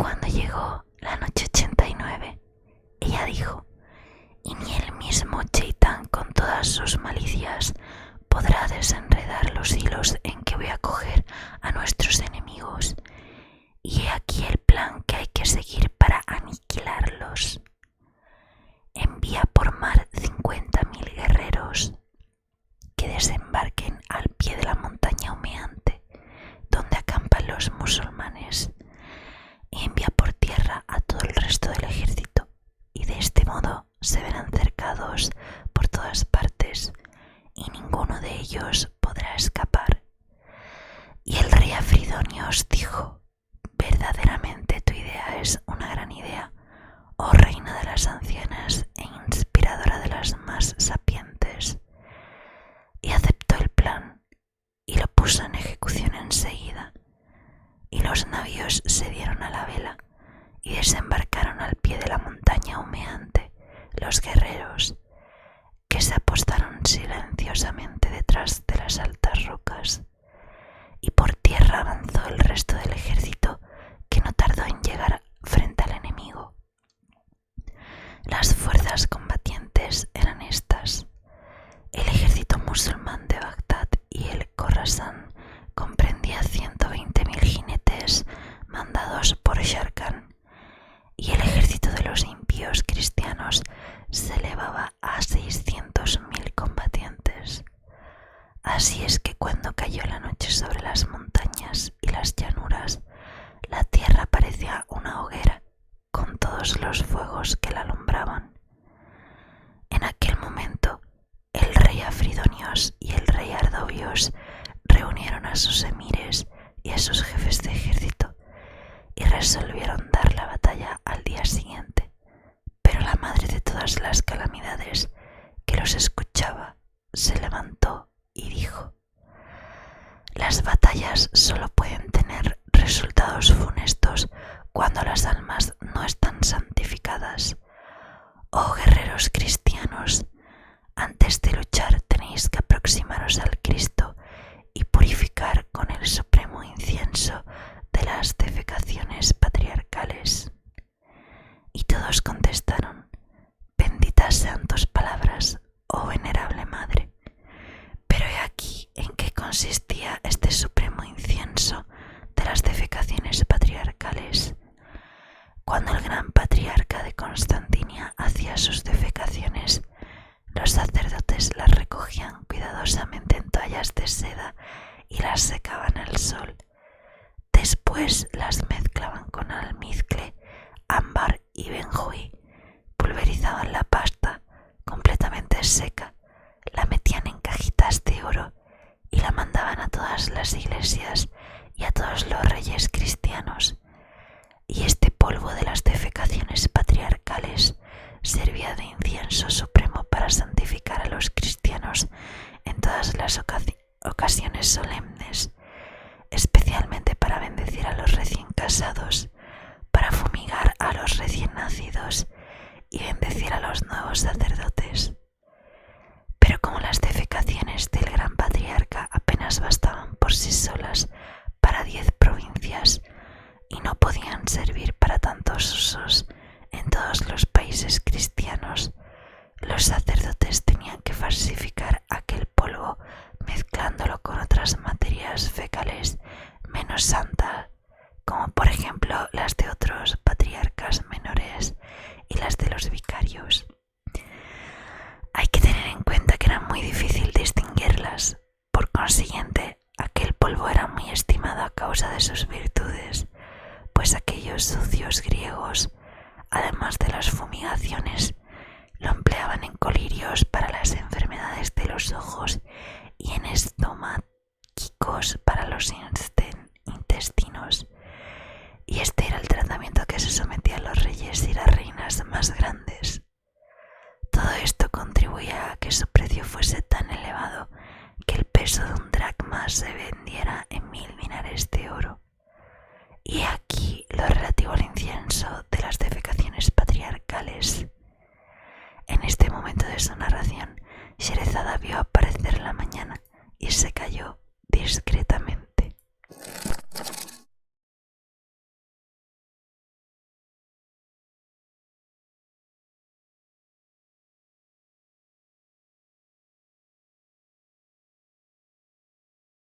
cuando llegó la noche 89, ella dijo: y ni el mismo Cheitán con todas sus malicias podrá desenredar los hilos en que voy a coger a nuestros enemigos. Y he aquí el plan que hay que seguir para aniquilarlos. Envía por mar 50.000 guerreros que desembarquen al pie de la montaña humeante, donde acampan los musulmanes, y envía por tierra a todo el resto del ejército, y de este modo se verán cercados por todas partes, y ninguno de ellos podrá escapar. Y el rey Afridonios dijo: verdaderamente tu idea es una gran idea, oh reina de las ancianas e inspiradora de las más sapientes. Y aceptó el plan y lo puso en ejecución enseguida, y los navíos se dieron a la vela y desembarcaron al pie de la montaña humeante los guerreros, que se apostaron silenciosamente detrás de las altas rocas. Y por tierra avanzó el resto del ejército, que no tardó en llegar frente al enemigo. Las fuerzas combatientes eran estas: el ejército musulmán de Bagdad y el Khorasán comprendía 120.000 jinetes mandados por Sharkan, y el ejército de los impíos cristianos se elevaba a 600.000 combatientes. Así es que cuando cayó la noche sobre las montañas y las llanuras, la tierra parecía una hoguera con todos los fuegos que la alumbraban. En aquel momento, el rey Afridonios y el rey Ardobios reunieron a sus emires y a sus jefes de ejército y resolvieron dar la batalla al día siguiente. Pero la madre de todas las calamidades, que los escuchaba, se levantó y dijo: las batallas solo pueden tener resultados funestos cuando las almas no están santificadas. Oh guerreros cristianos, antes de luchar tenéis que aproximaros al Cristo y purificar con el supremo incienso de las defecaciones patriarcales. Y todos contestaron: benditas sean tus palabras, oh venerable madre. Pero he aquí en qué consistía este supremo incienso de las defecaciones patriarcales. Cuando el gran patriarca de Constantinia hacía sus defecaciones, los sacerdotes las recogían cuidadosamente en toallas de seda y las secaban al sol. Después las mezclaban con almizcle, ámbar y benjuí, pulverizaban la pasta completamente seca, la metían en cajitas de oro y la mandaban a todas las iglesias y a todos los reyes cristianos. Y este polvo de las defecaciones patriarcales servía de incienso supremo para santificar a los cristianos en todas las ocasiones solemnes, especialmente para bendecir a los recién casados, para fumigar a los recién nacidos y bendecir a los nuevos sacerdotes. Pero como las defecaciones del gran patriarca apenas bastaban por sí solas para 10 provincias y no podían servir para tantos usos en todos los países cristianos, los sacerdotes tenían que falsificar aquel polvo mezclándolo con otras materias fecales menos santas, como por ejemplo las de otros patriarcas menores y las de los vicarios. Hay que tener en cuenta que era muy difícil distinguirlas. Por consiguiente, aquel polvo era muy estimado a causa de sus virtudes, pues aquellos sucios griegos, además de las fumigaciones